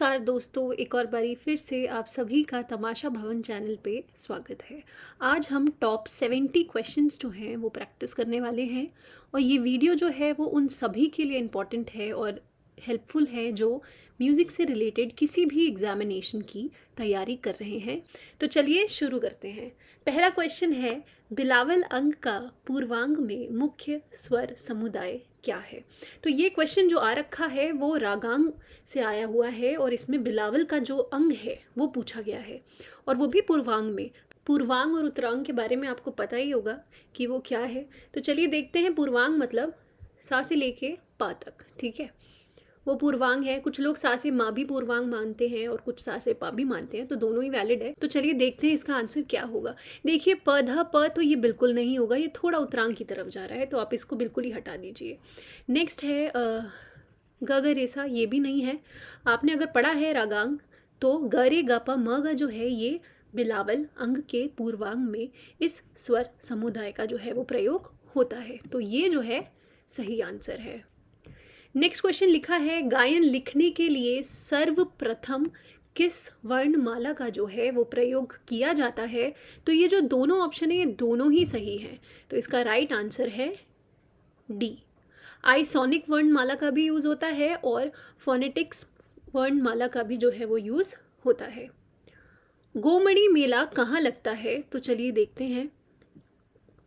नमस्कार दोस्तों, एक और बारी फिर से आप सभी का तमाशा भवन चैनल पे स्वागत है। आज हम टॉप 70 क्वेश्चंस जो हैं वो प्रैक्टिस करने वाले हैं और ये वीडियो जो है वो उन सभी के लिए इम्पॉर्टेंट है और हेल्पफुल है जो म्यूज़िक से रिलेटेड किसी भी एग्जामिनेशन की तैयारी कर रहे हैं। तो चलिए शुरू करते हैं। पहला क्वेश्चन है, बिलावल अंग का पूर्वांग में मुख्य स्वर समुदाय क्या है? तो ये क्वेश्चन जो आ रखा है वो रागांग से आया हुआ है और इसमें बिलावल का जो अंग है वो पूछा गया है और वो भी पूर्वांग में। पूर्वांग और उत्तरांग के बारे में आपको पता ही होगा कि वो क्या है। तो चलिए देखते हैं। पूर्वांग मतलब सा से लेके पा तक, ठीक है, वो पूर्वांग है। कुछ लोग सा से माँ भी पूर्वांग मानते हैं और कुछ सा से पा भी मानते हैं, तो दोनों ही वैलिड है। तो चलिए देखते हैं इसका आंसर क्या होगा। देखिए प ध प तो ये बिल्कुल नहीं होगा, ये थोड़ा उत्तरांग की तरफ जा रहा है, तो आप इसको बिल्कुल ही हटा दीजिए। नेक्स्ट है ग ग रे सा, ये भी नहीं है। आपने अगर पढ़ा है रागांग तो ग रे ग प म ग जो है ये बिलावल अंग के पूर्वांग में इस स्वर समुदाय का जो है वो प्रयोग होता है, तो ये जो है सही आंसर है। नेक्स्ट क्वेश्चन लिखा है, गायन लिखने के लिए सर्वप्रथम किस वर्णमाला का जो है वो प्रयोग किया जाता है? तो ये जो दोनों ऑप्शन है ये दोनों ही सही हैं, तो इसका राइट आंसर है डी। आइसोनिक वर्णमाला का भी यूज़ होता है और फोनेटिक्स वर्णमाला का भी जो है वो यूज़ होता है। गोमड़ी मेला कहाँ लगता है? तो चलिए देखते हैं।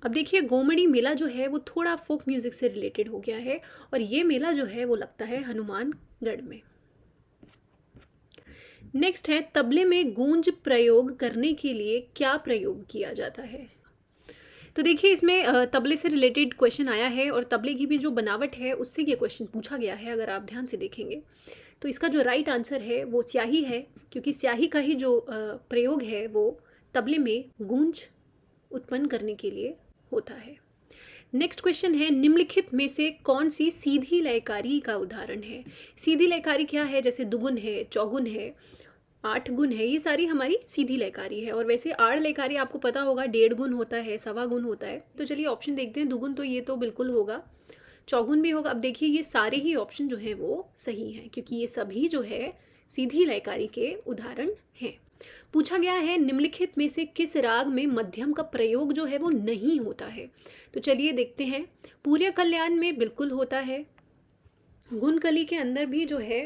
अब देखिए गोमड़ी मेला जो है वो थोड़ा फोक म्यूज़िक से रिलेटेड हो गया है और ये मेला जो है वो लगता है हनुमानगढ़ में। नेक्स्ट है, तबले में गूंज प्रयोग करने के लिए क्या प्रयोग किया जाता है? तो देखिए इसमें तबले से रिलेटेड क्वेश्चन आया है और तबले की भी जो बनावट है उससे ये क्वेश्चन पूछा गया है। अगर आप ध्यान से देखेंगे तो इसका जो राइट आंसर है वो स्याही है, क्योंकि स्याही का ही जो प्रयोग है वो तबले में गूंज उत्पन्न करने के लिए होता है। नेक्स्ट क्वेश्चन है, निम्नलिखित में से कौन सी सीधी लयकारी का उदाहरण है? सीधी लयकारी क्या है? जैसे दुगुन है, चौगुन है, आठ गुण है, ये सारी हमारी सीधी लयकारी है। और वैसे आड़ लयकारी आपको पता होगा, डेढ़ गुण होता है, सवा गुण होता है। तो चलिए ऑप्शन देखते हैं। दुगुन तो ये तो बिल्कुल होगा, चौगुन भी होगा। अब देखिए ये सारे ही ऑप्शन जो है वो सही हैं, क्योंकि ये सभी जो है सीधी लयकारी के उदाहरण हैं। पूछा गया है, निम्नलिखित में से किस राग में मध्यम का प्रयोग जो है वो नहीं होता है? तो चलिए देखते हैं। पूर्य कल्याण में बिल्कुल होता है, गुणकली के अंदर भी जो है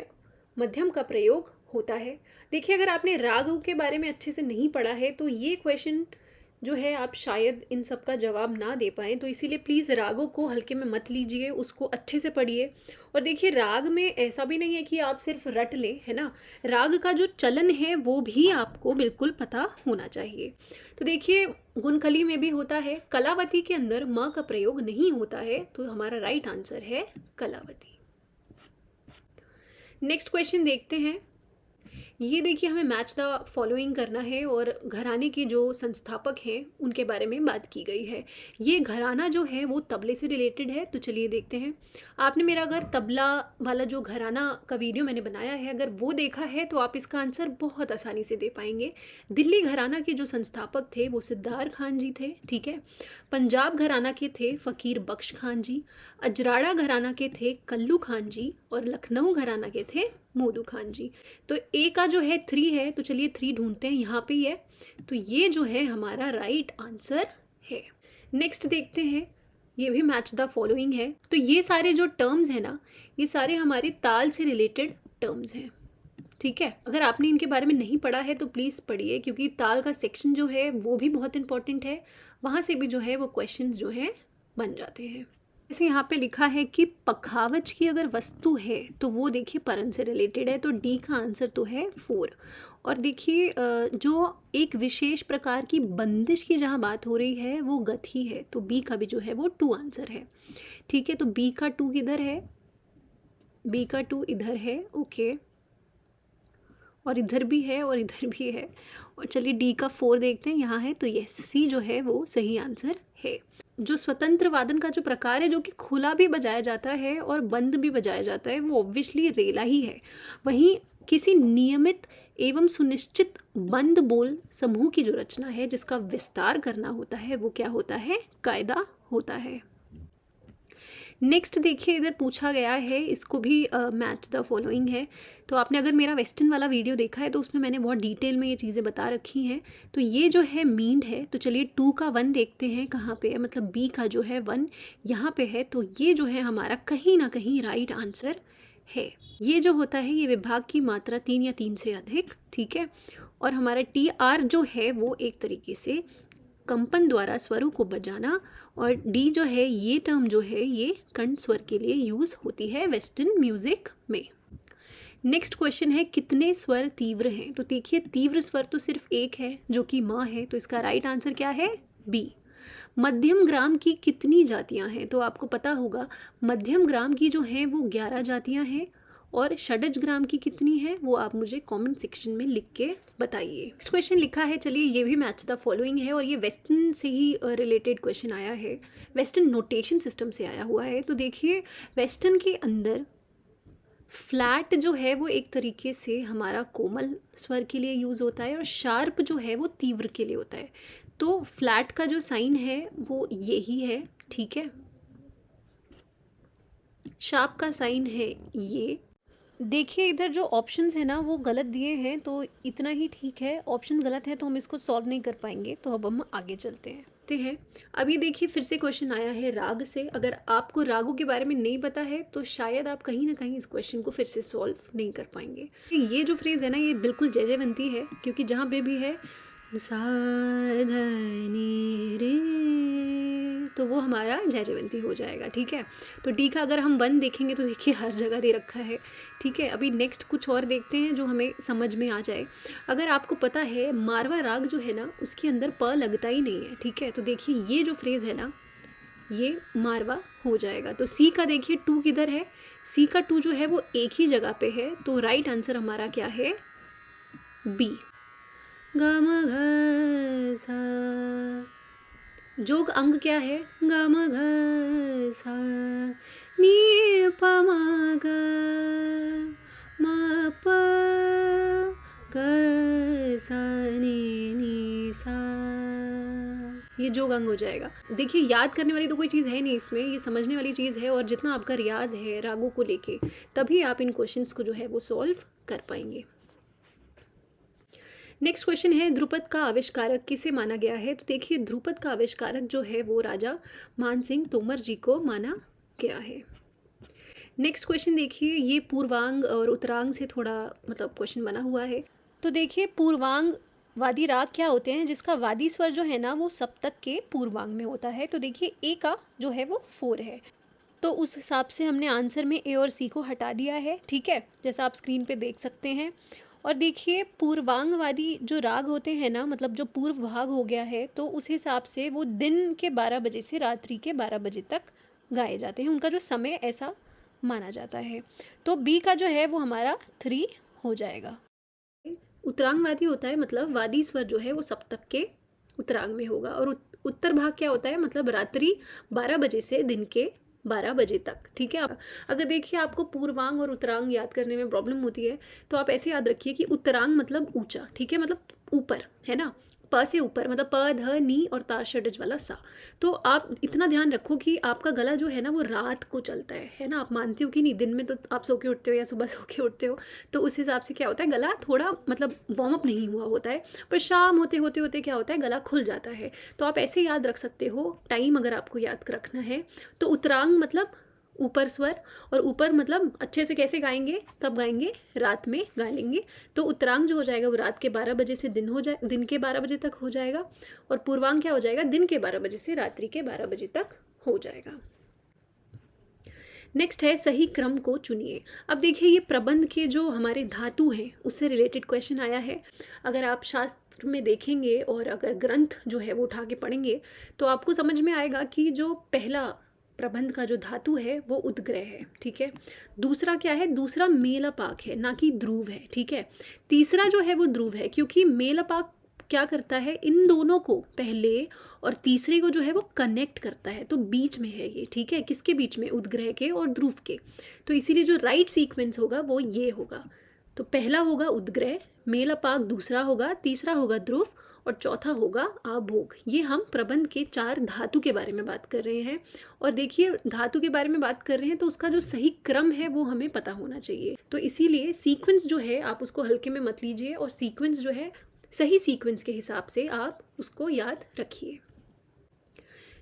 मध्यम का प्रयोग होता है। देखिए अगर आपने रागों के बारे में अच्छे से नहीं पढ़ा है तो ये क्वेश्चन जो है आप शायद इन सब का जवाब ना दे पाएँ, तो इसीलिए प्लीज़ रागों को हल्के में मत लीजिए, उसको अच्छे से पढ़िए। और देखिए राग में ऐसा भी नहीं है कि आप सिर्फ रट लें, है ना, राग का जो चलन है वो भी आपको बिल्कुल पता होना चाहिए। तो देखिए गुणकली में भी होता है, कलावती के अंदर म का प्रयोग नहीं होता है, तो हमारा राइट आंसर है कलावती। नेक्स्ट क्वेश्चन देखते हैं। ये देखिए हमें मैच द फॉलोइंग करना है और घराने के जो संस्थापक हैं उनके बारे में बात की गई है। ये घराना जो है वो तबले से रिलेटेड है, तो चलिए देखते हैं। आपने मेरा अगर तबला वाला जो घराना का वीडियो मैंने बनाया है अगर वो देखा है तो आप इसका आंसर बहुत आसानी से दे पाएंगे। दिल्ली घराना के जो संस्थापक थे वो सिद्दार खान जी थे, ठीक है। पंजाब घराना के थे फ़कीर बख्श खान जी, अजराड़ा घराना के थे कल्लू खान जी और लखनऊ घराना के थे मोदू खान जी। तो ए का जो है 3 है, तो चलिए 3 ढूंढते हैं, यहाँ पे ही है, तो ये जो है हमारा राइट आंसर है। नेक्स्ट देखते हैं, ये भी मैच द फॉलोइंग है। तो ये सारे जो टर्म्स हैं ना, ये सारे हमारे ताल से रिलेटेड टर्म्स हैं, ठीक है। अगर आपने इनके बारे में नहीं पढ़ा है तो प्लीज़ पढ़िए, क्योंकि ताल का सेक्शन जो है वो भी बहुत इंपॉर्टेंट है, वहाँ से भी जो है वो क्वेश्चंस जो हैं बन जाते हैं। जैसे यहाँ पे लिखा है कि पखावज की अगर वस्तु है तो वो देखिए परन से रिलेटेड है, तो डी का आंसर तो है 4। और देखिए जो एक विशेष प्रकार की बंदिश की जहाँ बात हो रही है वो गति है, तो बी का भी जो है वो 2 आंसर है, ठीक है। तो बी का 2 किधर है? बी का 2 इधर है, ओके, और इधर भी है और इधर भी है। और चलिए डी का 4 देखते हैं, यहाँ है, तो यस सी जो है वो सही आंसर है। जो स्वतंत्र वादन का जो प्रकार है जो कि खुला भी बजाया जाता है और बंद भी बजाया जाता है वो ऑब्वियसली रेला ही है। वहीं किसी नियमित एवं सुनिश्चित बंद बोल समूह की जो रचना है जिसका विस्तार करना होता है वो क्या होता है? कायदा होता है। नेक्स्ट देखिए इधर पूछा गया है, इसको भी मैच द फॉलोइंग है। तो आपने अगर मेरा वेस्टर्न वाला वीडियो देखा है तो उसमें मैंने बहुत डिटेल में ये चीज़ें बता रखी हैं। तो ये जो है मींड है, तो चलिए 2 का 1 देखते हैं कहाँ पे है, मतलब बी का जो है 1 यहाँ पे है। तो ये जो है हमारा कहीं ना कहीं राइट आंसर है। ये जो होता है ये विभाग की मात्रा 3 या 3 से अधिक, ठीक है। और हमारा टी आर जो है वो एक तरीके से कंपन द्वारा स्वरों को बजाना, और डी जो है ये टर्म जो है ये कंठ स्वर के लिए यूज़ होती है वेस्टर्न म्यूज़िक में। नेक्स्ट क्वेश्चन है कितने स्वर तीव्र हैं। तो देखिए तीव्र स्वर तो सिर्फ एक है जो कि माँ है, तो इसका राइट आंसर क्या है, बी। मध्यम ग्राम की कितनी जातियां हैं। तो आपको पता होगा मध्यम ग्राम की जो हैं वो 11 जातियां हैं, और षडज ग्राम की कितनी है वो आप मुझे कमेंट सेक्शन में लिख के बताइए। नेक्स्ट क्वेश्चन लिखा है, चलिए ये भी मैच द फॉलोइंग है, और ये वेस्टर्न से ही रिलेटेड क्वेश्चन आया है, वेस्टर्न नोटेशन सिस्टम से आया हुआ है। तो देखिए वेस्टर्न के अंदर फ्लैट जो है वो एक तरीके से हमारा कोमल स्वर के लिए यूज़ होता है, और शार्प जो है वो तीव्र के लिए होता है। तो फ्लैट का जो साइन है वो यही है, ठीक है। शार्प का साइन है ये। देखिए इधर जो ऑप्शंस है ना वो गलत दिए हैं, तो इतना ही ठीक है, ऑप्शन गलत है तो हम इसको सॉल्व नहीं कर पाएंगे। तो अब हम आगे चलते हैं। अभी देखिए फिर से क्वेश्चन आया है राग से। अगर आपको रागों के बारे में नहीं पता है तो शायद आप कहीं ना कहीं इस क्वेश्चन को फिर से सॉल्व नहीं कर पाएंगे। ये जो फ्रेज है ना ये बिल्कुल जयजयवंती है, क्योंकि जहाँ पे भी है सा ध रे, तो वो हमारा जयजयवंती हो जाएगा, ठीक है। तो डी का अगर हम 1 देखेंगे तो देखिए हर जगह दे रखा है, ठीक है। अभी नेक्स्ट कुछ और देखते हैं जो हमें समझ में आ जाए। अगर आपको पता है मारवा राग जो है ना उसके अंदर प लगता ही नहीं है, ठीक है। तो देखिए ये जो फ्रेज़ है ना ये मारवा हो जाएगा। तो सी का देखिए 2 किधर है, सी का 2 जो है वो एक ही जगह पे है। तो राइट आंसर हमारा क्या है, बी। ग म घ सा, जोग अंग क्या है, ग म घ सा नी प म ग म प ग सा नी सा, ये जोग अंग हो जाएगा। देखिए याद करने वाली तो कोई चीज़ है नहीं इसमें, ये समझने वाली चीज़ है, और जितना आपका रियाज है रागों को लेके तभी आप इन क्वेश्चंस को जो है वो सॉल्व कर पाएंगे। नेक्स्ट क्वेश्चन है ध्रुपद का आविष्कारक किसे माना गया है। तो देखिए ध्रुपद का आविष्कारक जो है वो राजा मान सिंह तोमर जी को माना गया है। नेक्स्ट क्वेश्चन देखिए ये पूर्वांग और उत्तरांग से थोड़ा मतलब क्वेश्चन बना हुआ है। तो देखिए पूर्वांग वादी राग क्या होते हैं जिसका वादी स्वर जो है ना वो सप्तक के पूर्वांग में होता है। तो देखिए ए का जो है वो 4 है, तो उस हिसाब से हमने आंसर में ए और सी को हटा दिया है, ठीक है, जैसा आप स्क्रीन पे देख सकते हैं। और देखिए पूर्वांगवादी जो राग होते हैं ना, मतलब जो पूर्व भाग हो गया है, तो उस हिसाब से वो दिन के 12 बजे से रात्रि के 12 बजे तक गाए जाते हैं, उनका जो समय ऐसा माना जाता है। तो बी का जो है वो हमारा 3 हो जाएगा। उत्तरांगवादी होता है मतलब वादी स्वर जो है वो सप्तक के उत्तरांग में होगा, और उत्तर भाग क्या होता है, मतलब रात्रि 12 बजे से दिन के 12 बजे तक, ठीक है। अगर देखिए आपको पूर्वांग और उत्तरांग याद करने में प्रॉब्लम होती है तो आप ऐसे याद रखिए कि उत्तरांग मतलब ऊंचा, ठीक है, मतलब ऊपर है ना, प से ऊपर, मतलब प ध नी और तार षडज वाला सा। तो आप इतना ध्यान रखो कि आपका गला जो है ना वो रात को चलता है ना। आप मानते हो कि नहीं, दिन में तो आप सो के उठते हो या सुबह सो के उठते हो, तो उस हिसाब से क्या होता है गला थोड़ा मतलब वार्म अप नहीं हुआ होता है, पर शाम होते होते होते क्या होता है गला खुल जाता है। तो आप ऐसे याद रख सकते हो टाइम, अगर आपको याद रखना है तो उत्तरांग मतलब ऊपर स्वर, और ऊपर मतलब अच्छे से कैसे गाएंगे, तब गाएंगे रात में गा लेंगे। तो उत्तरांग जो हो जाएगा वो रात के 12 बजे से दिन के 12 बजे तक हो जाएगा, और पूर्वांग क्या हो जाएगा, दिन के 12 बजे से रात्रि के 12 बजे तक हो जाएगा। नेक्स्ट है सही क्रम को चुनिए। अब देखिए ये प्रबंध के जो हमारे धातु हैं उससे रिलेटेड क्वेश्चन आया है। अगर आप शास्त्र में देखेंगे और अगर ग्रंथ जो है वो उठा के पढ़ेंगे तो आपको समझ में आएगा कि जो पहला प्रबंध का जो धातु है वो उद्ग्रह है, ठीक है। दूसरा क्या है, दूसरा मेलापाक है, ना कि ध्रुव है, ठीक है। तीसरा जो है वो ध्रुव है, क्योंकि मेलापाक क्या करता है, इन दोनों को पहले और तीसरे को जो है वो कनेक्ट करता है, तो बीच में है ये, ठीक है। किसके बीच में, उद्ग्रह के और ध्रुव के। तो इसीलिए जो राइट सीक्वेंस होगा वो ये होगा। तो पहला होगा उद्ग्रह, मेलापाक दूसरा होगा, तीसरा होगा ध्रुव और चौथा होगा आभोग। ये हम प्रबंध के 4 धातु के बारे में बात कर रहे हैं। और देखिए धातु के बारे में बात कर रहे हैं तो उसका जो सही क्रम है वो हमें पता होना चाहिए। तो इसीलिए सीक्वेंस जो है आप उसको हल्के में मत लीजिए और सीक्वेंस जो है सही सीक्वेंस के हिसाब से आप उसको याद रखिए।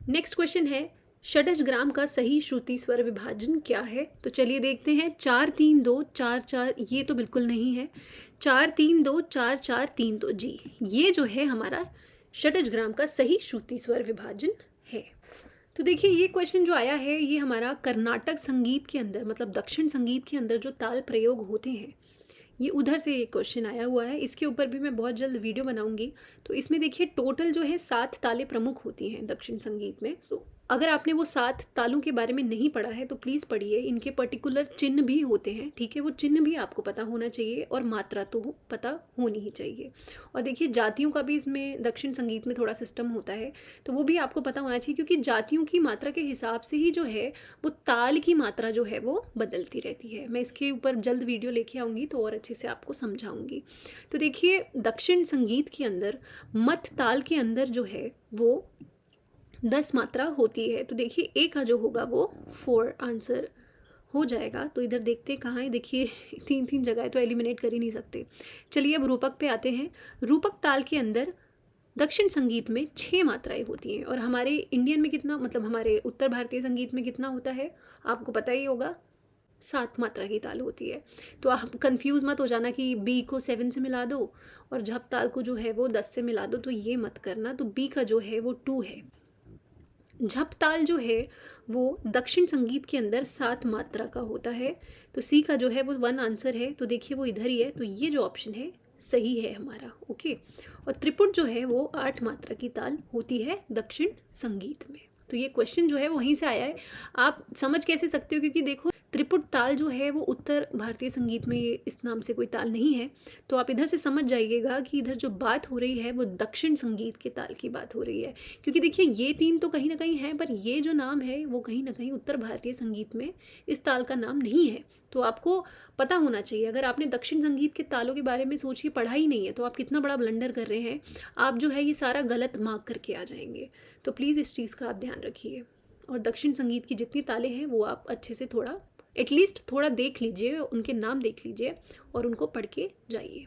नेक्स्ट क्वेश्चन है षडजग्राम का सही श्रुति स्वर विभाजन क्या है? तो चलिए देखते हैं। 4 3 2 4 4 ये तो बिल्कुल नहीं है। 4 3 2 4 4 3 2 जी, ये जो है हमारा षडजग्राम का सही श्रुति स्वर विभाजन है। तो देखिए ये क्वेश्चन जो आया है ये हमारा कर्नाटक संगीत के अंदर मतलब दक्षिण संगीत के अंदर जो ताल प्रयोग होते हैं ये उधर से ये क्वेश्चन आया हुआ है। इसके ऊपर भी मैं बहुत जल्द वीडियो बनाऊंगी। तो इसमें देखिए टोटल जो है 7 तालें प्रमुख होती हैं दक्षिण संगीत में। तो अगर आपने वो 7 तालों के बारे में नहीं पढ़ा है तो प्लीज़ पढ़िए। इनके पर्टिकुलर चिन्ह भी होते हैं, ठीक है, वो चिन्ह भी आपको पता होना चाहिए और मात्रा तो पता होनी ही चाहिए। और देखिए जातियों का भी इसमें दक्षिण संगीत में थोड़ा सिस्टम होता है तो वो भी आपको पता होना चाहिए, क्योंकि जातियों की मात्रा के हिसाब से ही जो है वो ताल की मात्रा जो है वो बदलती रहती है। मैं इसके ऊपर जल्द वीडियो लेके आऊँगी तो और अच्छे से आपको समझाऊँगी। तो देखिए दक्षिण संगीत के अंदर मत ताल के अंदर जो है वो 10 मात्रा होती है। तो देखिए ए का जो होगा वो 4 आंसर हो जाएगा। तो इधर देखते कहाँ है, देखिए 3 जगह है तो एलिमिनेट कर ही नहीं सकते। चलिए अब रूपक पे आते हैं। रूपक ताल के अंदर दक्षिण संगीत में 6 मात्राएं होती हैं और हमारे इंडियन में कितना मतलब हमारे उत्तर भारतीय संगीत में कितना होता है आपको पता ही होगा, 7 मात्रा की ताल होती है। तो आप कंफ्यूज मत हो जाना कि बी को 7 से मिला दो और झप ताल को जो है वो 10 से मिला दो, तो ये मत करना। तो बी का जो है वो 2 है। झप ताल जो है वो दक्षिण संगीत के अंदर 7 मात्रा का होता है। तो सी का जो है वो 1 आंसर है। तो देखिए वो इधर ही है, तो ये जो ऑप्शन है सही है हमारा। ओके। और त्रिपुट जो है वो 8 मात्रा की ताल होती है दक्षिण संगीत में। तो ये क्वेश्चन जो है वहीं से आया है। आप समझ कैसे सकते हो, क्योंकि देखो त्रिपुट ताल जो है वो उत्तर भारतीय संगीत में इस नाम से कोई ताल नहीं है। तो आप इधर से समझ जाइएगा कि इधर जो बात हो रही है वो दक्षिण संगीत के ताल की बात हो रही है, क्योंकि देखिए ये 3 तो कहीं ना कहीं है पर ये जो नाम है वो कहीं ना कहीं उत्तर भारतीय संगीत में इस ताल का नाम नहीं है। तो आपको पता होना चाहिए। अगर आपने दक्षिण संगीत के तालों के बारे में सोचिए पढ़ा ही नहीं है तो आप कितना बड़ा ब्लंडर कर रहे हैं। आप जो है ये सारा गलत मार्क करके आ जाएंगे। तो प्लीज़ इस चीज़ का आप ध्यान रखिए और दक्षिण संगीत की जितनी तालें हैं वो आप अच्छे से थोड़ा एटलीस्ट थोड़ा देख लीजिए, उनके नाम देख लीजिए और उनको पढ़ के जाइए।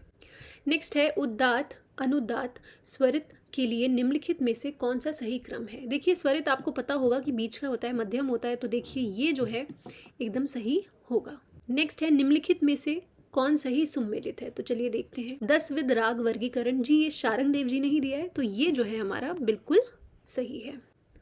नेक्स्ट है उदात्त अनुदात्त स्वरित के लिए निम्नलिखित में से कौन सा सही क्रम है? देखिए स्वरित आपको पता होगा कि बीच का होता है, मध्यम होता है, तो देखिए ये जो है एकदम सही होगा। नेक्स्ट है निम्नलिखित में से कौन सही सुम्मेलित है? तो चलिए देखते हैं। 10 विध राग वर्गीकरण जी ये शारंग देव जी ने ही दिया है, तो ये जो है हमारा बिल्कुल सही है।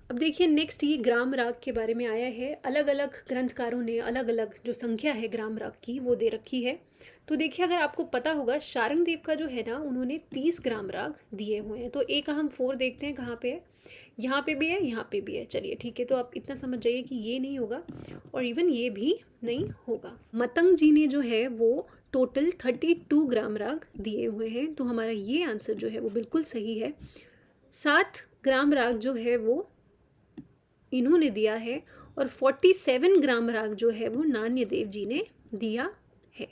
अब देखिए नेक्स्ट ये ग्राम राग के बारे में आया है। अलग अलग ग्रंथकारों ने अलग अलग जो संख्या है ग्राम राग की वो दे रखी है। तो देखिए अगर आपको पता होगा शारंग देव का जो है ना उन्होंने 30 ग्राम राग दिए हुए हैं। तो ए का हम 4 देखते हैं कहाँ पे है, यहाँ पे भी है, यहाँ पे भी है। चलिए ठीक है, तो आप इतना समझ जाइए कि ये नहीं होगा और इवन ये भी नहीं होगा। मतंग जी ने जो है वो टोटल 32 ग्राम राग दिए हुए हैं। तो हमारा ये आंसर जो है वो बिल्कुल सही है। 7 ग्राम राग जो है वो इन्होंने दिया है और 47 ग्राम राग जो है वो नान्य देव जी ने दिया है।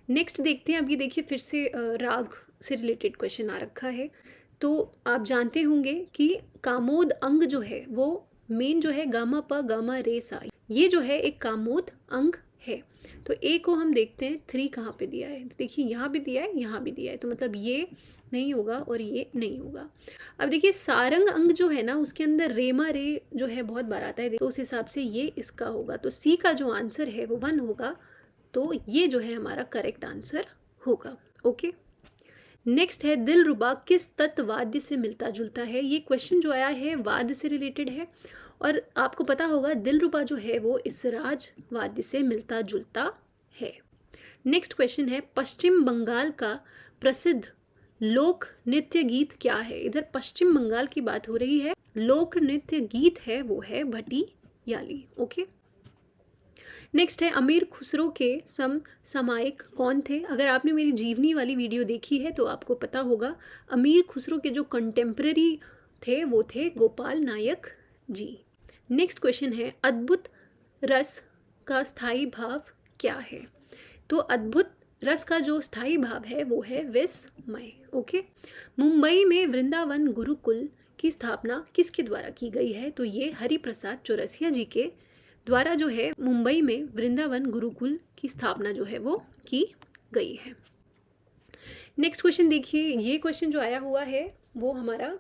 नेक्स्ट देखते हैं। अब ये देखिए फिर से राग से रिलेटेड क्वेश्चन आ रखा है। तो आप जानते होंगे कि कामोद अंग जो है वो मेन जो है गामा प गामा रे सा, ये जो है एक कामोद अंग है। तो ए को हम देखते हैं 3 कहाँ पे दिया है। तो देखिए यहाँ भी दिया है, यहाँ भी दिया है, तो मतलब ये नहीं होगा और ये नहीं होगा। अब देखिए सारंग अंग जो है ना उसके अंदर रेमा रे जो है बहुत बार आता है, तो उस हिसाब से ये इसका होगा। तो सी का जो आंसर है वो 1 होगा। तो ये जो है हमारा करेक्ट आंसर होगा। ओके। नेक्स्ट है दिलरुबा किस तत्व वाद्य से मिलता जुलता है? ये क्वेश्चन जो आया है वाद्य से रिलेटेड है और आपको पता होगा दिलरुबा जो है वो इसराज वाद्य से मिलता जुलता है। नेक्स्ट क्वेश्चन है पश्चिम बंगाल का प्रसिद्ध लोक नृत्य गीत क्या है? इधर पश्चिम बंगाल की बात हो रही है। लोक नृत्य गीत है वो है भटियाली। ओके। नेक्स्ट है अमीर खुसरो के समसामयिक कौन थे? अगर आपने मेरी जीवनी वाली वीडियो देखी है तो आपको पता होगा अमीर खुसरो के जो कंटेम्प्रेरी थे वो थे गोपाल नायक जी। नेक्स्ट क्वेश्चन है अद्भुत रस का स्थायी भाव क्या है? तो अद्भुत रस का जो स्थायी भाव है वो है विस्मय। ओके, मुंबई में वृंदावन गुरुकुल की स्थापना किसके द्वारा की गई है? तो ये हरिप्रसाद चौरसिया जी के द्वारा जो है मुंबई में वृंदावन गुरुकुल की स्थापना जो है वो की गई है। नेक्स्ट क्वेश्चन देखिए, ये क्वेश्चन जो आया हुआ है वो हमारा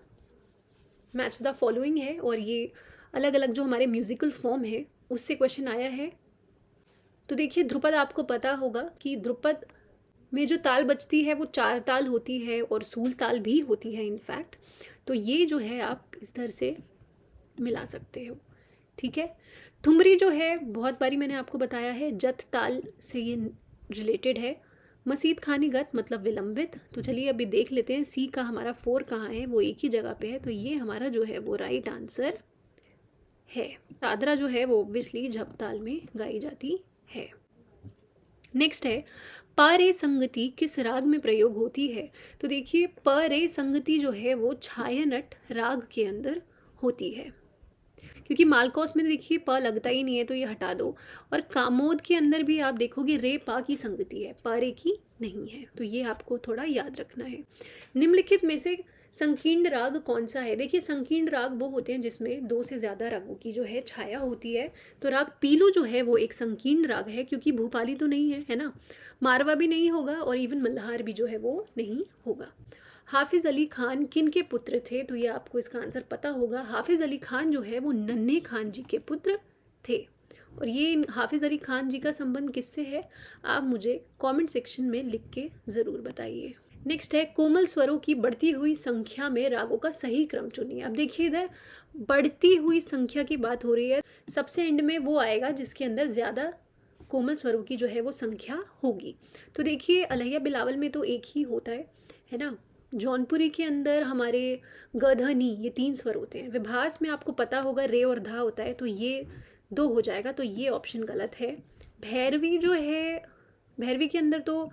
मैच द फॉलोइंग है और ये अलग अलग जो हमारे म्यूजिकल फॉर्म है उससे क्वेश्चन आया है। तो देखिए, ध्रुपद आपको पता होगा कि ध्रुपद में जो ताल बजती है वो 4 ताल होती है और सूल ताल भी होती है इनफैक्ट। तो ये जो है आप इस तरह से मिला सकते हो, ठीक है। ठुमरी जो है बहुत बारी मैंने आपको बताया है जत ताल से ये रिलेटेड है। मसीद खानी गत मतलब विलंबित। तो चलिए अभी देख लेते हैं सी का हमारा 4 कहाँ है, वो एक ही जगह पे है। तो ये हमारा जो है वो राइट आंसर है। दादरा जो है वो ऑब्वियसली झप ताल में गाई जाती है। नेक्स्ट है प रे संगति किस राग में प्रयोग होती है? तो देखिए, प रे संगति जो है वो छायानट राग के अंदर होती है, क्योंकि मालकोस में देखिए प लगता ही नहीं है तो ये हटा दो। और कामोद के अंदर भी आप देखोगे रे पा की संगति है, प रे की नहीं है। तो ये आपको थोड़ा याद रखना है। निम्नलिखित में से संकीर्ण राग कौन सा है? देखिए, संकीर्ण राग वो होते हैं जिसमें 2 से ज़्यादा रागों की जो है छाया होती है। तो राग पीलू जो है वो एक संकीर्ण राग है, क्योंकि भूपाली तो नहीं है ना, मारवा भी नहीं होगा और इवन मल्हार भी जो है वो नहीं होगा। हाफिज़ अली खान किन के पुत्र थे? तो ये आपको इसका आंसर पता होगा। हाफिज़ अली खान जो है वो नन्हे खान जी के पुत्र थे। और ये हाफिज़ अली खान जी का संबंध किससे है, आप मुझे कमेंट सेक्शन में लिख के ज़रूर बताइए। नेक्स्ट है कोमल स्वरों की बढ़ती हुई संख्या में रागों का सही क्रम चुनिए। अब देखिए, इधर बढ़ती हुई संख्या की बात हो रही है। सबसे एंड में वो आएगा जिसके अंदर ज़्यादा कोमल स्वरों की जो है वो संख्या होगी। तो देखिए, अलैया बिलावल में तो एक ही होता है ना। जौनपुरी के अंदर हमारे ग ध नी ये 3 स्वर होते हैं। विभास में आपको पता होगा रे और धा होता है, तो ये 2 हो जाएगा। तो ये ऑप्शन गलत है। भैरवी जो है, भैरवी के अंदर तो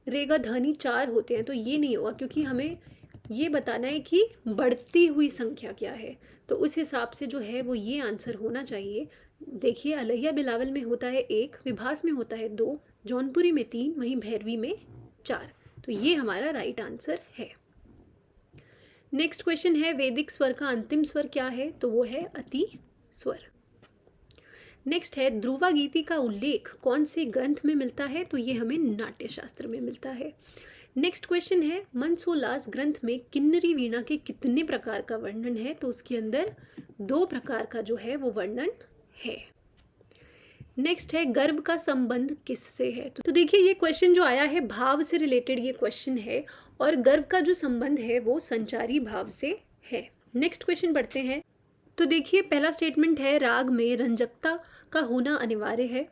रे ग ध नी 4 होते हैं, तो ये नहीं होगा, क्योंकि हमें ये बताना है कि बढ़ती हुई संख्या क्या है। तो उस हिसाब से जो है वो ये आंसर होना चाहिए। देखिए, अलैया बिलावल में होता है 1, विभास में होता है 2, जौनपुरी में 3, वहीं भैरवी में 4। तो ये हमारा राइट आंसर है। नेक्स्ट क्वेश्चन है वैदिक स्वर का अंतिम स्वर क्या है? तो वो है अति स्वर। नेक्स्ट है ध्रुवा गीति का उल्लेख कौन से ग्रंथ में मिलता है? तो ये हमें नाट्य शास्त्र में मिलता है। नेक्स्ट क्वेश्चन है मनसोलास ग्रंथ में किन्नरी वीणा के कितने प्रकार का वर्णन है? तो उसके अंदर 2 प्रकार का जो है वो वर्णन है। नेक्स्ट है गर्भ का संबंध किससे है? तो देखिए, ये क्वेश्चन जो आया है भाव से रिलेटेड ये क्वेश्चन है, और गर्भ का जो संबंध है वो संचारी भाव से है। नेक्स्ट क्वेश्चन पढ़ते हैं। तो देखिए, पहला स्टेटमेंट है राग में रंजकता का होना अनिवार्य है।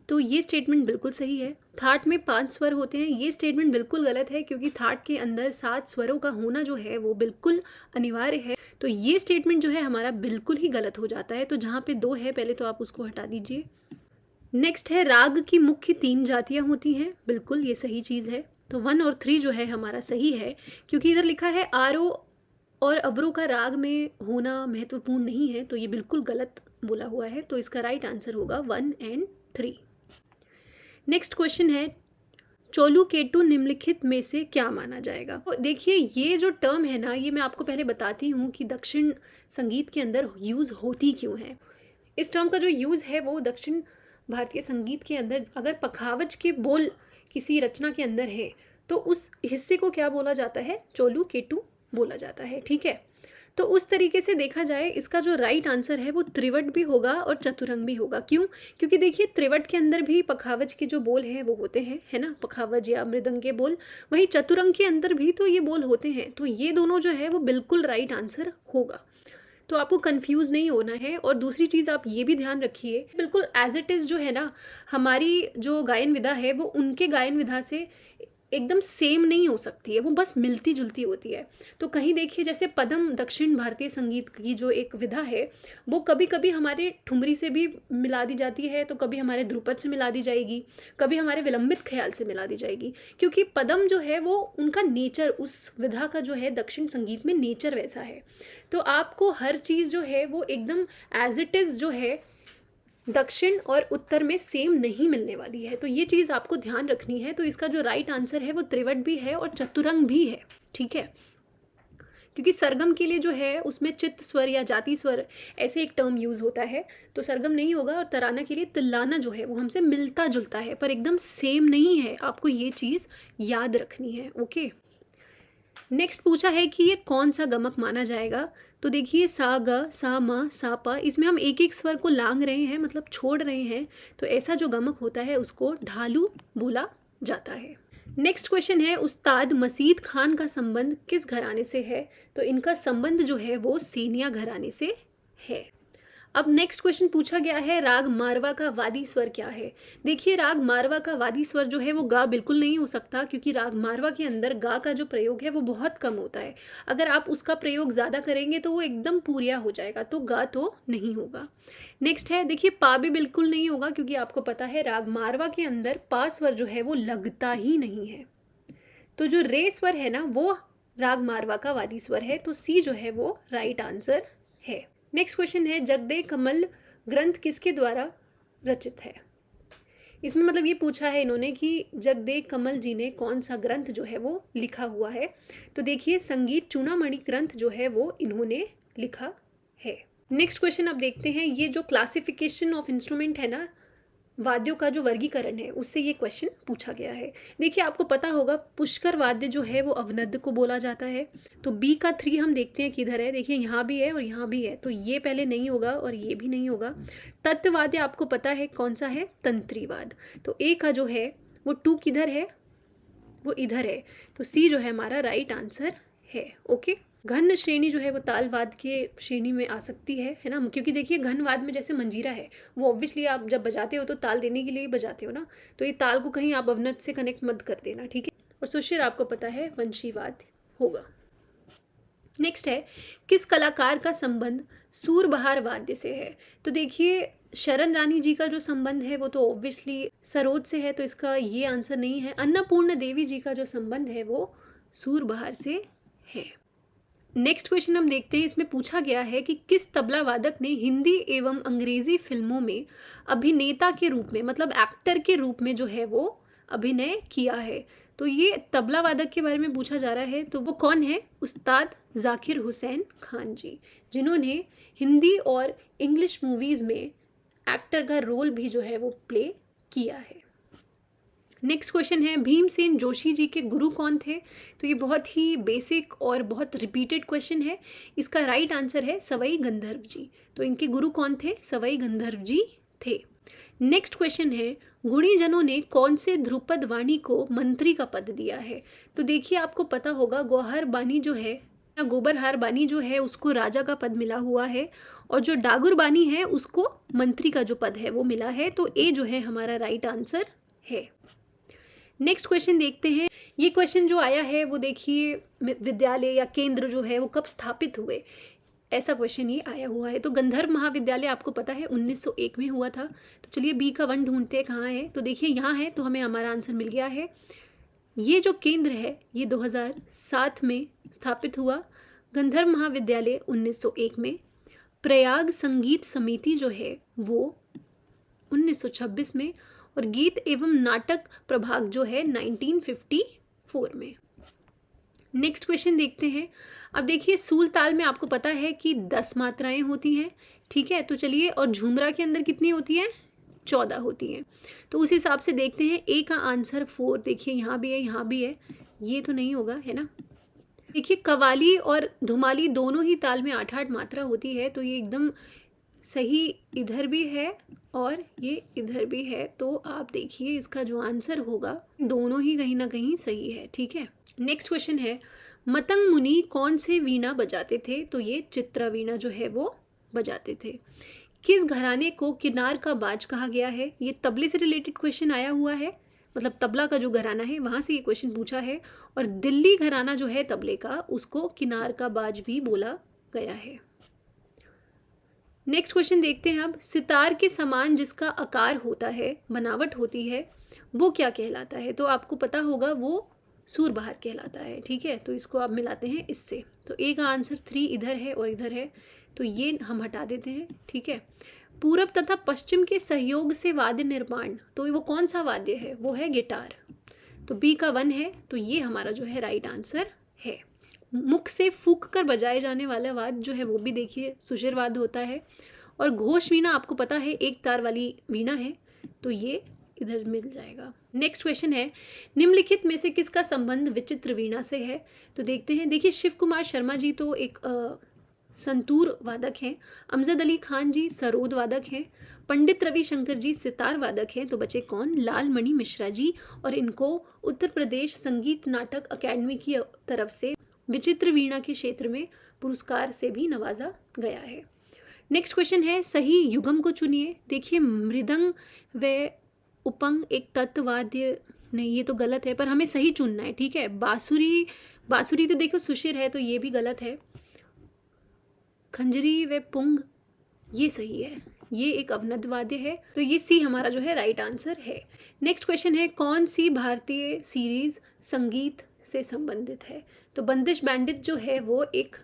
तो ये स्टेटमेंट बिल्कुल सही है। थाट में 5 स्वर होते हैं, ये स्टेटमेंट बिल्कुल गलत है, क्योंकि थाट के अंदर 7 स्वरों का होना जो है वो बिल्कुल अनिवार्य है। तो ये स्टेटमेंट जो है हमारा बिल्कुल ही गलत हो जाता है। तो जहाँ पे 2 है पहले तो आप उसको हटा दीजिए। नेक्स्ट है राग की मुख्य 3 जातियाँ होती हैं, बिल्कुल ये सही चीज़ है। तो 1 और 3 जो है हमारा सही है, क्योंकि इधर लिखा है आरो और अवरो का राग में होना महत्वपूर्ण नहीं है, तो ये बिल्कुल गलत बोला हुआ है। तो इसका राइट आंसर होगा 1 और 3। नेक्स्ट क्वेश्चन है चोलू केटू निम्नलिखित में से क्या माना जाएगा? तो देखिए, ये जो टर्म है ना, ये मैं आपको पहले बताती हूँ कि दक्षिण संगीत के अंदर यूज़ होती क्यों है। इस टर्म का जो यूज़ है वो दक्षिण भारतीय संगीत के अंदर अगर पखावज के बोल किसी रचना के अंदर है तो उस हिस्से को क्या बोला जाता है? चोलू केटू बोला जाता है, ठीक है। तो उस तरीके से देखा जाए इसका जो राइट आंसर है वो त्रिवट भी होगा और चतुरंग भी होगा। क्यों? क्योंकि देखिए, त्रिवट के अंदर भी पखावज के जो बोल हैं वो होते हैं, है ना, पखावज या मृदंग के बोल। वहीं चतुरंग के अंदर भी तो ये बोल होते हैं। तो ये दोनों जो है वो बिल्कुल राइट आंसर होगा। तो आपको कंफ्यूज नहीं होना है। और दूसरी चीज़ आप ये भी ध्यान रखिए, बिल्कुल एज इट इज़ जो है ना, हमारी जो गायन विधा है वो उनके गायन विधा से एकदम सेम नहीं हो सकती है, वो बस मिलती जुलती होती है। तो कहीं देखिए, जैसे पदम दक्षिण भारतीय संगीत की जो एक विधा है वो कभी कभी हमारे ठुमरी से भी मिला दी जाती है, तो कभी हमारे ध्रुपद से मिला दी जाएगी, कभी हमारे विलंबित ख्याल से मिला दी जाएगी, क्योंकि पदम जो है वो उनका नेचर, उस विधा का जो है दक्षिण संगीत में नेचर वैसा है। तो आपको हर चीज़ जो है वो एकदम एज इट इज़ जो है दक्षिण और उत्तर में सेम नहीं मिलने वाली है, तो ये चीज़ आपको ध्यान रखनी है। तो इसका जो राइट आंसर है वो त्रिवट भी है और चतुरंग भी है, ठीक है। क्योंकि सरगम के लिए जो है उसमें चित्त स्वर या जाति स्वर ऐसे एक टर्म यूज़ होता है, तो सरगम नहीं होगा। और तराना के लिए तिल्लाना जो है वो हमसे मिलता जुलता है पर एकदम सेम नहीं है, आपको ये चीज़ याद रखनी है, ओके। नेक्स्ट पूछा है कि ये कौन सा गमक माना जाएगा। तो देखिए सा ग सा म सा पा, इसमें हम एक एक स्वर को लांग रहे हैं, मतलब छोड़ रहे हैं, तो ऐसा जो गमक होता है उसको ढालू बोला जाता है। नेक्स्ट क्वेश्चन है उस्ताद मसीद खान का संबंध किस घराने से है। तो इनका संबंध जो है वो सेनिया घराने से है। अब नेक्स्ट क्वेश्चन पूछा गया है राग मारवा का वादी स्वर क्या है। देखिए राग मारवा का वादी स्वर जो है वो गा बिल्कुल नहीं हो सकता, क्योंकि राग मारवा के अंदर गा का जो प्रयोग है वो बहुत कम होता है। अगर आप उसका प्रयोग ज़्यादा करेंगे तो वो एकदम पूरिया हो जाएगा, तो गा तो नहीं होगा। नेक्स्ट है देखिए पा भी बिल्कुल नहीं होगा, क्योंकि आपको पता है राग मारवा के अंदर पा स्वर जो है वो लगता ही नहीं है। तो जो रे स्वर है ना वो राग मारवा का वादी स्वर है, तो सी जो है वो राइट आंसर है। नेक्स्ट क्वेश्चन है जगदे कमल ग्रंथ किसके द्वारा रचित है। इसमें मतलब ये पूछा है इन्होंने कि जगदे कमल जी ने कौन सा ग्रंथ जो है वो लिखा हुआ है। तो देखिए संगीत चूड़ामणि ग्रंथ जो है वो इन्होंने लिखा है। नेक्स्ट क्वेश्चन आप देखते हैं, ये जो क्लासिफिकेशन ऑफ इंस्ट्रूमेंट है ना, वाद्यों का जो वर्गीकरण है, उससे ये क्वेश्चन पूछा गया है। देखिए आपको पता होगा पुष्कर वाद्य जो है वो अवनद्य को बोला जाता है। तो बी का 3 हम देखते हैं किधर है, देखिए यहाँ भी है और यहाँ भी है, तो ये पहले नहीं होगा और ये भी नहीं होगा। तत्ववाद्य आपको पता है कौन सा है, तंत्रीवाद। तो ए का जो है वो 2 किधर है, वो इधर है, तो सी जो है हमारा राइट आंसर है, ओके। घन श्रेणी जो है वो तालवाद के श्रेणी में आ सकती है ना, क्योंकि देखिए घनवाद में जैसे मंजीरा है वो ऑब्वियसली आप जब बजाते हो तो ताल देने के लिए ही बजाते हो ना, तो ये ताल को कहीं आप अवनत से कनेक्ट मत कर देना, ठीक है। और सुशिर आपको पता है वंशीवाद होगा। नेक्स्ट है किस कलाकार का संबंध सूरबहार वाद्य से है। तो देखिए शरण रानी जी का जो संबंध है वो तो ऑब्वियसली सरोद से है, तो इसका ये आंसर नहीं है। अन्नपूर्ण देवी जी का जो संबंध है वो सूरबहार से है। नेक्स्ट क्वेश्चन हम देखते हैं, इसमें पूछा गया है कि किस तबला वादक ने हिंदी एवं अंग्रेजी फिल्मों में अभिनेता के रूप में, मतलब एक्टर के रूप में जो है वो अभिनय किया है। तो ये तबला वादक के बारे में पूछा जा रहा है, तो वो कौन है, उस्ताद जाकिर हुसैन खान जी, जिन्होंने हिंदी और इंग्लिश मूवीज़ में एक्टर का रोल भी जो है वो प्ले किया है। नेक्स्ट क्वेश्चन है भीमसेन जोशी जी के गुरु कौन थे। तो ये बहुत ही बेसिक और बहुत रिपीटेड क्वेश्चन है। इसका राइट आंसर है सवाई गंधर्व जी। तो इनके गुरु कौन थे, सवाई गंधर्व जी थे। नेक्स्ट क्वेश्चन है गुणीजनों ने कौन से ध्रुपद वाणी को मंत्री का पद दिया है। तो देखिए आपको पता होगा गौहर बानी जो है या गोबरहार बानी जो है उसको राजा का पद मिला हुआ है, और जो डागुर बानी है उसको मंत्री का जो पद है वो मिला है। तो ए जो है हमारा राइट आंसर है। नेक्स्ट क्वेश्चन देखते हैं, ये क्वेश्चन जो आया है वो देखिए विद्यालय या केंद्र जो है वो कब स्थापित हुए, ऐसा क्वेश्चन ये आया हुआ है। तो गंधर्व महाविद्यालय आपको पता है 1901 में हुआ था। तो चलिए बी का 1 ढूंढते हैं कहाँ है। तो देखिए यहाँ है, तो हमें हमारा आंसर मिल गया है। ये जो केंद्र है ये 2007 में स्थापित हुआ, गंधर्व महाविद्यालय 1901 में। प्रयाग संगीत समिति जो है वो 1926 में, और गीत एवं नाटक प्रभाग जो है 1954 में। नेक्स्ट क्वेश्चन देखते हैं। अब देखिए सूल ताल में आपको पता है कि 10 मात्राएं होती हैं, ठीक है। तो चलिए, और झुमरा के अंदर कितनी होती है, 14 होती हैं। तो उस हिसाब से देखते हैं, ए का आंसर 4, देखिए यहाँ भी है यहाँ भी है, ये तो नहीं होगा, है ना। देखिए कवाली और धुमाली दोनों ही ताल में 8-8 मात्रा होती है, तो ये एकदम सही इधर भी है और ये इधर भी है। तो आप देखिए इसका जो आंसर होगा दोनों ही कहीं ना कहीं सही है, ठीक है। नेक्स्ट क्वेश्चन है मतंग मुनि कौन से वीणा बजाते थे। तो ये चित्रा वीणा जो है वो बजाते थे। किस घराने को किनार का बाज कहा गया है। ये तबले से रिलेटेड क्वेश्चन आया हुआ है, मतलब तबला का जो घराना है वहाँ से ये क्वेश्चन पूछा है। और दिल्ली घराना जो है तबले का, उसको किनार का बाज भी बोला गया है। नेक्स्ट क्वेश्चन देखते हैं अब, सितार के समान जिसका आकार होता है, बनावट होती है, वो क्या कहलाता है। तो आपको पता होगा वो सूरबहार कहलाता है, ठीक है। तो इसको आप मिलाते हैं इससे, तो ए का आंसर 3 इधर है और इधर है, तो ये हम हटा देते हैं, ठीक है। पूरब तथा पश्चिम के सहयोग से वाद्य निर्माण, तो वो कौन सा वाद्य है? वो है गिटार। तो बी का 1 है, तो ये हमारा जो है राइट आंसर है। मुख से फूंक कर बजाए जाने वाला वाद्य जो है वो भी देखिए सुशिर वाद्य होता है। और घोष वीणा आपको पता है एक तार वाली वीणा है, तो ये इधर मिल जाएगा। नेक्स्ट क्वेश्चन है, निम्नलिखित में से किसका संबंध विचित्र वीणा से है? तो देखते हैं। देखिए शिव कुमार शर्मा जी तो एक संतूर वादक हैं, अमजद अली खान जी सरोद वादक हैं, पंडित रविशंकर जी सितार वादक हैं, तो बचे कौन? लालमणि मिश्रा जी। और इनको उत्तर प्रदेश संगीत नाटक अकेडमी की तरफ से विचित्र वीणा के क्षेत्र में पुरस्कार से भी नवाजा गया है। नेक्स्ट क्वेश्चन है, सही युगम को चुनिए। देखिए मृदंग व उपंग एक तत्वाद्य, नहीं ये तो गलत है, पर हमें सही चुनना है, ठीक है। बांसुरी तो देखो सुशिर है, तो ये भी गलत है। खंजरी व पुंग ये सही है, ये एक अवनद वाद्य है, तो ये सी हमारा जो है राइट आंसर है। नेक्स्ट क्वेश्चन है, कौन सी भारतीय सीरीज संगीत से संबंधित है? तो बंदिश बैंडिट जो है वो एक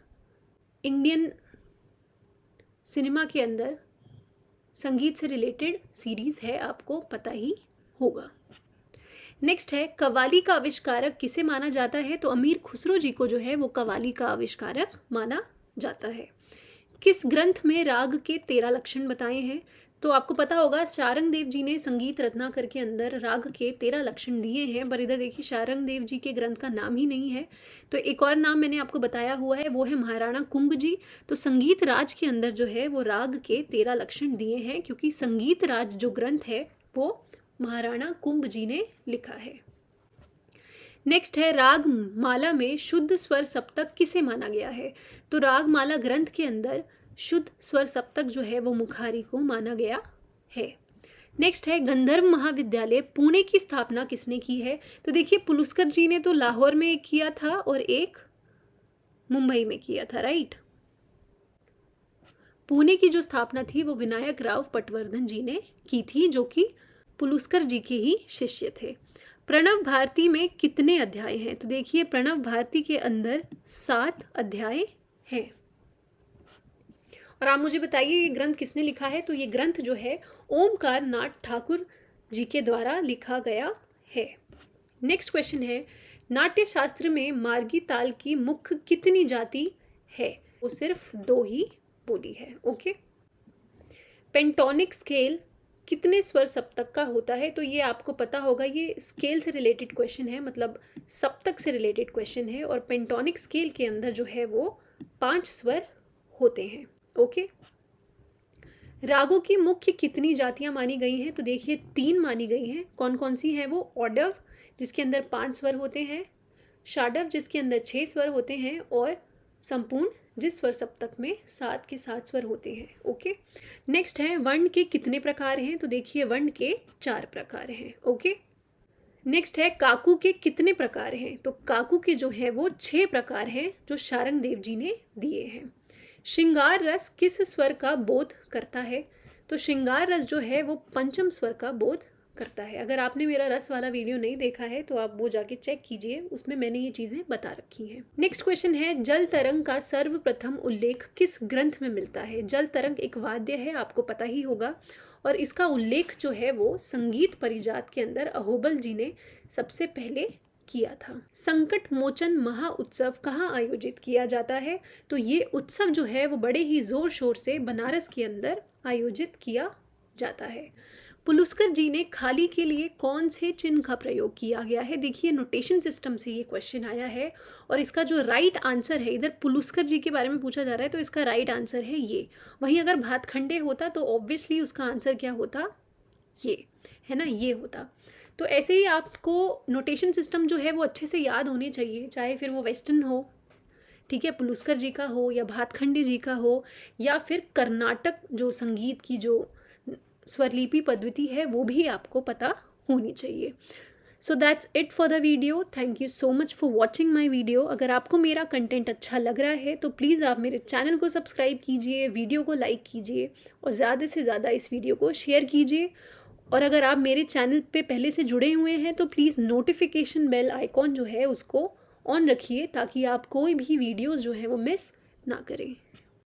इंडियन सिनेमा के अंदर संगीत से रिलेटेड सीरीज है, आपको पता ही होगा। नेक्स्ट है, कव्वाली का आविष्कारक किसे माना जाता है? तो अमीर खुसरो जी को जो है वो कव्वाली का आविष्कारक माना जाता है। किस ग्रंथ में राग के 13 लक्षण बताए हैं? तो आपको पता होगा शारंग देव जी ने संगीत रत्नाकर के अंदर राग के 13 लक्षण दिए हैं, पर इधर देखिए शारंग देव जी के ग्रंथ का नाम ही नहीं है। तो एक और नाम मैंने आपको बताया हुआ है, वो है महाराणा कुंभ जी। तो संगीत राज के अंदर जो है वो राग के 13 लक्षण दिए हैं, क्योंकि संगीत राज जो ग्रंथ है वो महाराणा कुंभ जी ने लिखा है। नेक्स्ट है, राग माला में शुद्ध स्वर सप्तक किसे माना गया है? तो राग माला ग्रंथ के अंदर शुद्ध स्वर सप्तक जो है वो मुखारी को माना गया है। नेक्स्ट है, गंधर्व महाविद्यालय पुणे की स्थापना किसने की है? तो देखिए पुलुस्कर जी ने तो लाहौर में एक किया था और एक मुंबई में किया था, राइट। पुणे की जो स्थापना थी वो विनायक राव पटवर्धन जी ने की थी, जो कि पुलुस्कर जी के ही शिष्य थे। प्रणव भारती में कितने अध्याय हैं? तो देखिए प्रणव भारती के अंदर 7 अध्याय हैं। और आप मुझे बताइए ये ग्रंथ किसने लिखा है? तो ये ग्रंथ जो है ओमकार नाथ ठाकुर जी के द्वारा लिखा गया है। नेक्स्ट क्वेश्चन है, नाट्य शास्त्र में मार्गी ताल की मुख्य कितनी जाति है? वो सिर्फ 2 ही बोली है, ओके। पेंटोनिक स्केल कितने स्वर सप्तक का होता है? तो ये आपको पता होगा, ये स्केल से रिलेटेड क्वेश्चन है, मतलब सप्तक से रिलेटेड क्वेश्चन है। और पेंटोनिक स्केल के अंदर जो है वो 5 स्वर होते हैं, ओके। रागों की मुख्य कितनी जातियां मानी गई हैं? तो देखिए 3 मानी गई हैं। कौन कौन सी हैं वो? ऑडव जिसके अंदर 5 स्वर होते हैं, षाडव जिसके अंदर 6 स्वर होते हैं, और संपूर्ण जिस स्वर सप्तक में 7 के 7 स्वर होते हैं, ओके। नेक्स्ट है, वर्ण के कितने प्रकार हैं? तो देखिए वर्ण के 4 प्रकार हैं, ओके। नेक्स्ट है, काकू के कितने प्रकार हैं? तो काकू के जो है वो 6 प्रकार हैं, जो शारंग देव जी ने दिए हैं। श्रृंगार रस किस स्वर का बोध करता है? तो श्रृंगार रस जो है वो पंचम स्वर का बोध करता है। अगर आपने मेरा रस वाला वीडियो नहीं देखा है तो आप वो जाके चेक कीजिए, उसमें मैंने ये चीज़ें बता रखी हैं। नेक्स्ट क्वेश्चन है, जल तरंग का सर्वप्रथम उल्लेख किस ग्रंथ में मिलता है? जल तरंग एक वाद्य है, आपको पता ही होगा, और इसका उल्लेख जो है वो संगीत परिजात के अंदर अहोबल जी ने सबसे पहले किया था। संकट मोचन महा उत्सव कहाँ आयोजित किया जाता है? तो ये उत्सव जो है वो बड़े ही जोर शोर से बनारस के अंदर आयोजित किया जाता है। पुलुस्कर जी ने खाली के लिए कौन से चिन्ह का प्रयोग किया गया है? देखिए नोटेशन सिस्टम से ये क्वेश्चन आया है, और इसका जो राइट आंसर है, इधर पुलुस्कर जी के बारे में पूछा जा रहा है तो इसका राइट आंसर है ये। वहीं अगर भातखंडे होता तो ऑब्वियसली उसका आंसर क्या होता? ये है ना, ये होता। तो ऐसे ही आपको नोटेशन सिस्टम जो है वो अच्छे से याद होने चाहिए, चाहे फिर वो वेस्टर्न हो, ठीक है, पुलुस्कर जी का हो, या भातखंडे जी का हो, या फिर कर्नाटक जो संगीत की जो स्वरलिपि पद्धति है वो भी आपको पता होनी चाहिए। So that's it for the video. Thank you so much for watching my video. अगर आपको मेरा कंटेंट अच्छा लग रहा है तो प्लीज़ आप मेरे चैनल को सब्सक्राइब कीजिए, वीडियो को लाइक कीजिए, और ज़्यादा से ज़्यादा इस वीडियो को शेयर कीजिए। और अगर आप मेरे चैनल पे पहले से जुड़े हुए हैं तो प्लीज़ नोटिफिकेशन बेल आइकॉन जो है उसको ऑन रखिए, ताकि आप कोई भी वीडियोज़ जो है वो मिस ना करें।